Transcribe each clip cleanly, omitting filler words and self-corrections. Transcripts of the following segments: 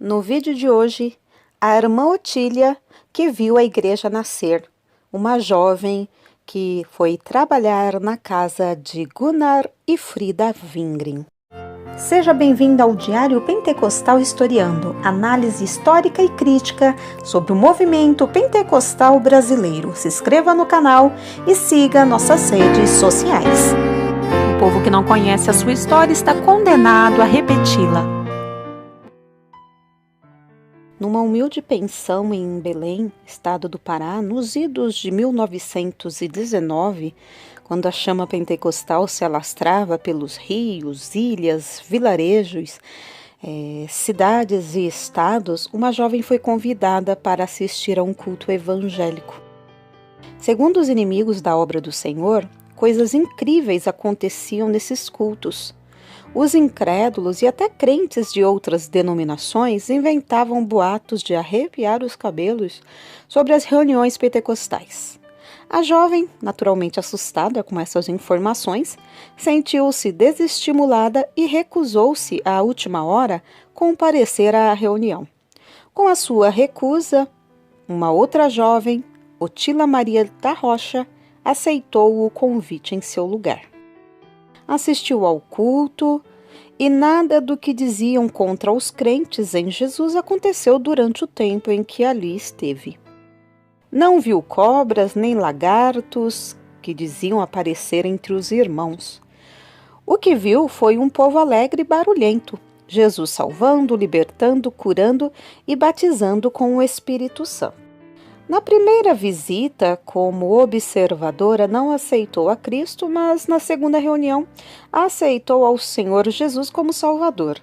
No vídeo de hoje, a irmã Otília, que viu a igreja nascer, uma jovem que foi trabalhar na casa de Gunnar e Frida Wingren. Seja bem-vinda ao Diário Pentecostal Historiando, análise histórica e crítica sobre o movimento pentecostal brasileiro. Se inscreva no canal e siga nossas redes sociais. O povo que não conhece a sua história está condenado a repeti-la. Numa humilde pensão em Belém, estado do Pará, nos idos de 1919, quando a chama pentecostal se alastrava pelos rios, ilhas, vilarejos, cidades e estados, uma jovem foi convidada para assistir a um culto evangélico. Segundo os inimigos da obra do Senhor, coisas incríveis aconteciam nesses cultos. Os incrédulos e até crentes de outras denominações inventavam boatos de arrepiar os cabelos sobre as reuniões pentecostais. A jovem, naturalmente assustada com essas informações, sentiu-se desestimulada e recusou-se, à última hora, comparecer à reunião. Com a sua recusa, uma outra jovem, Otília Maria da Rocha, aceitou o convite em seu lugar. Assistiu ao culto e nada do que diziam contra os crentes em Jesus aconteceu durante o tempo em que ali esteve. Não viu cobras nem lagartos que diziam aparecer entre os irmãos. O que viu foi um povo alegre e barulhento, Jesus salvando, libertando, curando e batizando com o Espírito Santo. Na primeira visita, como observadora, não aceitou a Cristo, mas na segunda reunião aceitou ao Senhor Jesus como Salvador.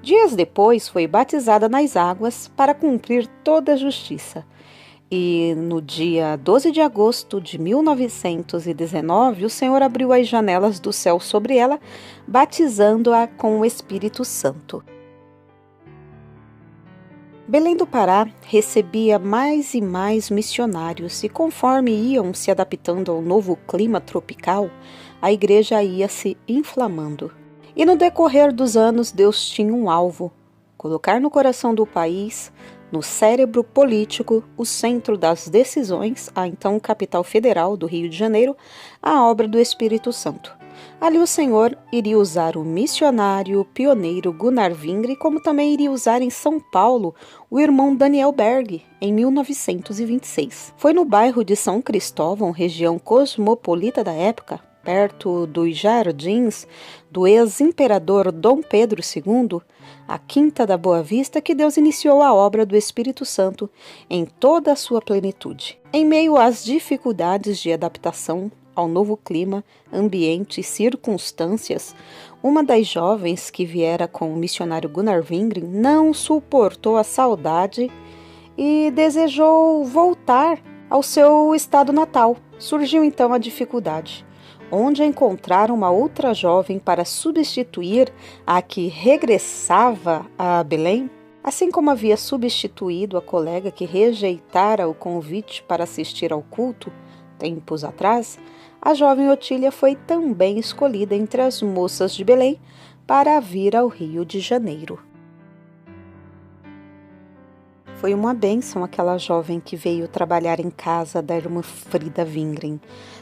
Dias depois foi batizada nas águas para cumprir toda a justiça. E no dia 12 de agosto de 1919, o Senhor abriu as janelas do céu sobre ela, batizando-a com o Espírito Santo. Belém do Pará recebia mais e mais missionários e conforme iam se adaptando ao novo clima tropical, a igreja ia se inflamando. E no decorrer dos anos Deus tinha um alvo, colocar no coração do país, no cérebro político, o centro das decisões, a então capital federal do Rio de Janeiro, a obra do Espírito Santo. Ali o Senhor iria usar o missionário pioneiro Gunnar Wingren, como também iria usar em São Paulo o irmão Daniel Berg, em 1926. Foi no bairro de São Cristóvão, região cosmopolita da época, perto dos jardins do ex-imperador Dom Pedro II, a Quinta da Boa Vista, que Deus iniciou a obra do Espírito Santo em toda a sua plenitude. Em meio às dificuldades de adaptação ao novo clima, ambiente e circunstâncias, uma das jovens que viera com o missionário Gunnar Wingren não suportou a saudade e desejou voltar ao seu estado natal. Surgiu então a dificuldade, onde encontraram uma outra jovem para substituir a que regressava a Belém, assim como havia substituído a colega que rejeitara o convite para assistir ao culto tempos atrás. A jovem Otília foi também escolhida entre as moças de Belém para vir ao Rio de Janeiro. Foi uma bênção aquela jovem que veio trabalhar em casa da irmã Frida Wingren,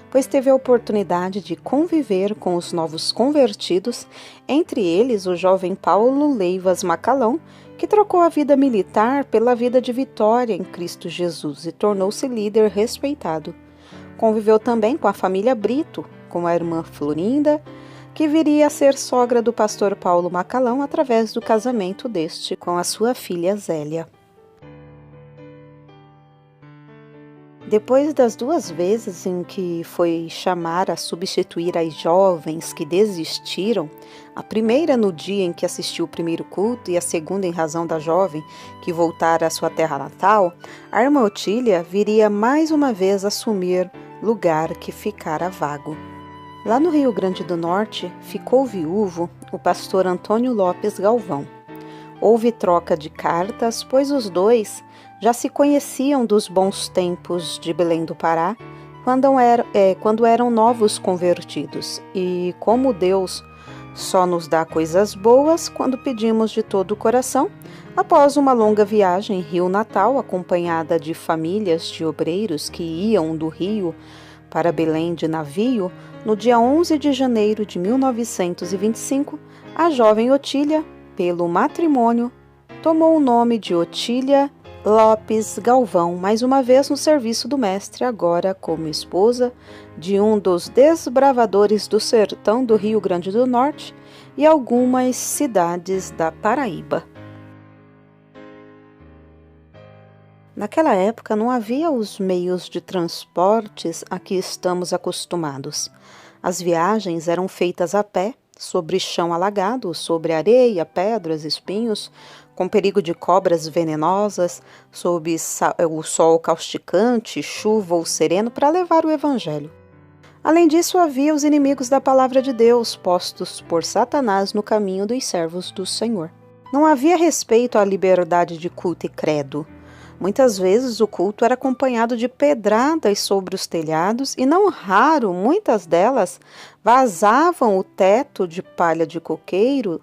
pois teve a oportunidade de conviver com os novos convertidos, entre eles o jovem Paulo Leivas Macalão, que trocou a vida militar pela vida de vitória em Cristo Jesus e tornou-se líder respeitado. Conviveu também com a família Brito, com a irmã Florinda, que viria a ser sogra do pastor Paulo Macalão através do casamento deste com a sua filha Zélia. Depois das duas vezes em que foi chamar a substituir as jovens que desistiram, a primeira no dia em que assistiu o primeiro culto e a segunda em razão da jovem que voltara à sua terra natal, a irmã Otília viria mais uma vez assumir lugar que ficara vago. Lá no Rio Grande do Norte, ficou viúvo o pastor Antônio Lopes Galvão. Houve troca de cartas, pois os dois já se conheciam dos bons tempos de Belém do Pará, quando eram novos convertidos. E como Deus só nos dá coisas boas quando pedimos de todo o coração, Após uma longa viagem Rio-Natal, acompanhada de famílias de obreiros que iam do Rio para Belém de navio, no dia 11 de janeiro de 1925, a jovem Otília, pelo matrimônio, tomou o nome de Otília Lopes Galvão, mais uma vez no serviço do mestre, agora como esposa de um dos desbravadores do sertão do Rio Grande do Norte e algumas cidades da Paraíba. Naquela época não havia os meios de transportes a que estamos acostumados. As viagens eram feitas a pé, sobre chão alagado, sobre areia, pedras, espinhos, com perigo de cobras venenosas, sob o sol causticante, chuva ou sereno, para levar o evangelho. Além disso, havia os inimigos da palavra de Deus, postos por Satanás no caminho dos servos do Senhor. Não havia respeito à liberdade de culto e credo. Muitas vezes o culto era acompanhado de pedradas sobre os telhados e, não raro, muitas delas vazavam o teto de palha de coqueiro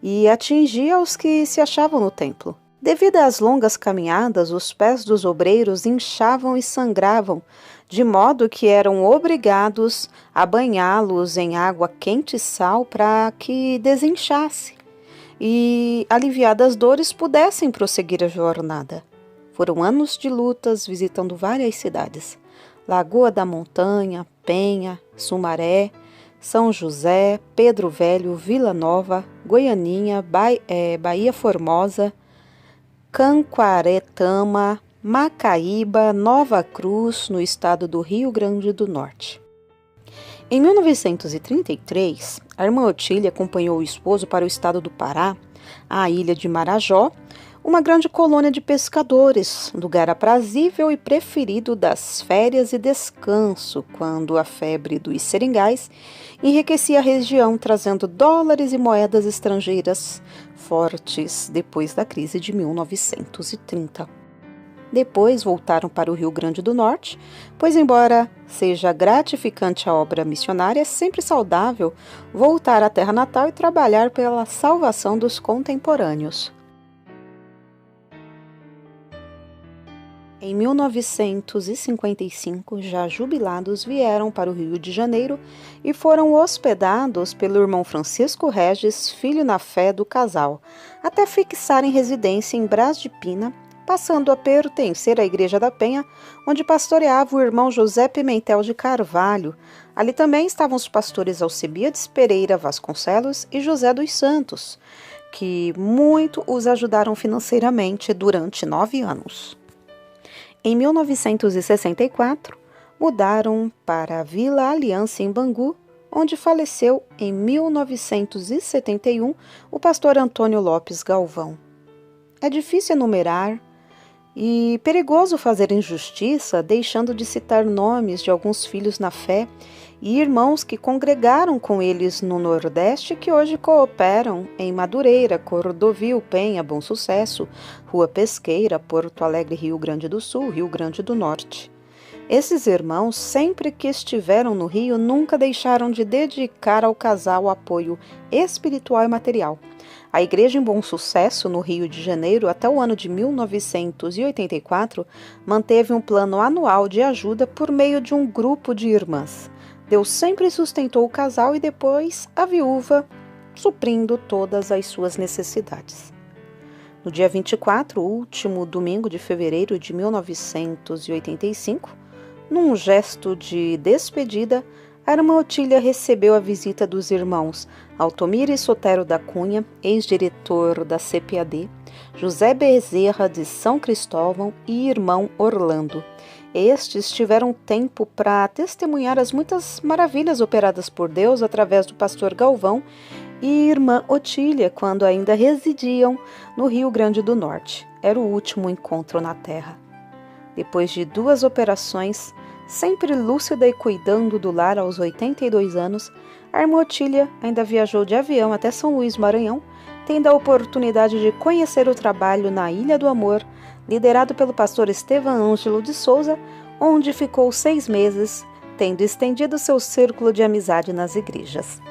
e atingia os que se achavam no templo. Devido às longas caminhadas, os pés dos obreiros inchavam e sangravam, de modo que eram obrigados a banhá-los em água quente e sal para que desinchasse e, aliviadas as dores, pudessem prosseguir a jornada. Foram anos de lutas visitando várias cidades: Lagoa da Montanha, Penha, Sumaré, São José, Pedro Velho, Vila Nova, Goianinha, Bahia Formosa, Canquaretama, Macaíba, Nova Cruz, no estado do Rio Grande do Norte. Em 1933, a irmã Otília acompanhou o esposo para o estado do Pará, à ilha de Marajó, uma grande colônia de pescadores, lugar aprazível e preferido das férias e descanso, quando a febre dos seringais enriquecia a região, trazendo dólares e moedas estrangeiras fortes depois da crise de 1930. Depois voltaram para o Rio Grande do Norte, pois, embora seja gratificante a obra missionária, é sempre saudável voltar à terra natal e trabalhar pela salvação dos contemporâneos. Em 1955, já jubilados, vieram para o Rio de Janeiro e foram hospedados pelo irmão Francisco Regis, filho na fé do casal, até fixarem residência em Brás de Pina, passando a pertencer à Igreja da Penha, onde pastoreava o irmão José Pimentel de Carvalho. Ali também estavam os pastores Alcebiades Pereira Vasconcelos e José dos Santos, que muito os ajudaram financeiramente durante 9 anos. Em 1964, mudaram para a Vila Aliança em Bangu, onde faleceu em 1971 o pastor Antônio Lopes Galvão. É difícil enumerar e perigoso fazer injustiça, deixando de citar nomes de alguns filhos na fé e irmãos que congregaram com eles no Nordeste e que hoje cooperam em Madureira, Cordovil, Penha, Bom Sucesso, Rua Pesqueira, Porto Alegre, Rio Grande do Sul, Rio Grande do Norte. Esses irmãos, sempre que estiveram no Rio, nunca deixaram de dedicar ao casal apoio espiritual e material. A Igreja em Bom Sucesso, no Rio de Janeiro, até o ano de 1984, manteve um plano anual de ajuda por meio de um grupo de irmãs. Deus sempre sustentou o casal e depois a viúva, suprindo todas as suas necessidades. No dia 24, último domingo de fevereiro de 1985, num gesto de despedida, a irmã Otília recebeu a visita dos irmãos Altomir e Sotero da Cunha, ex-diretor da CPAD, José Bezerra de São Cristóvão e irmão Orlando. Estes tiveram tempo para testemunhar as muitas maravilhas operadas por Deus através do pastor Galvão e irmã Otília, quando ainda residiam no Rio Grande do Norte. Era o último encontro na terra. Depois de 2 operações, sempre lúcida e cuidando do lar aos 82 anos, a irmã Otília ainda viajou de avião até São Luís, Maranhão, tendo a oportunidade de conhecer o trabalho na Ilha do Amor, liderado pelo pastor Estevam Ângelo de Souza, onde ficou 6 meses, tendo estendido seu círculo de amizade nas igrejas.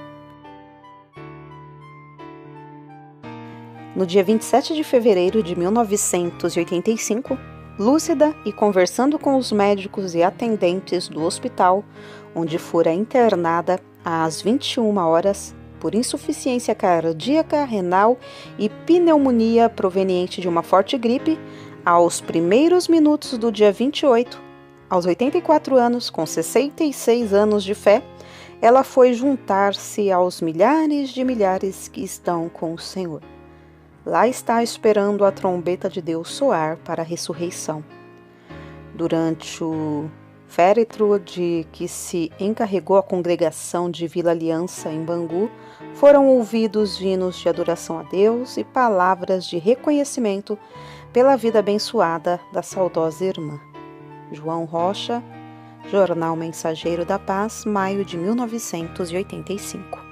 No dia 27 de fevereiro de 1985, lúcida e conversando com os médicos e atendentes do hospital, onde fora internada às 21 horas por insuficiência cardíaca, renal e pneumonia proveniente de uma forte gripe, aos primeiros minutos do dia 28, aos 84 anos, com 66 anos de fé, ela foi juntar-se aos milhares de milhares que estão com o Senhor. Lá está esperando a trombeta de Deus soar para a ressurreição. Durante o féretro de que se encarregou a congregação de Vila Aliança em Bangu, foram ouvidos hinos de adoração a Deus e palavras de reconhecimento pela vida abençoada da saudosa irmã. João Rocha, Jornal Mensageiro da Paz, maio de 1985.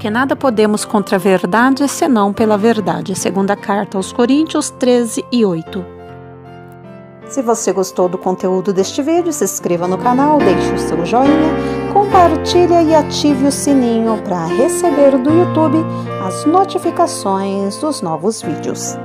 Porque nada podemos contra a verdade, senão pela verdade. Segunda carta aos Coríntios 13:8. Se você gostou do conteúdo deste vídeo, se inscreva no canal, deixe o seu joinha, compartilhe e ative o sininho para receber do YouTube as notificações dos novos vídeos.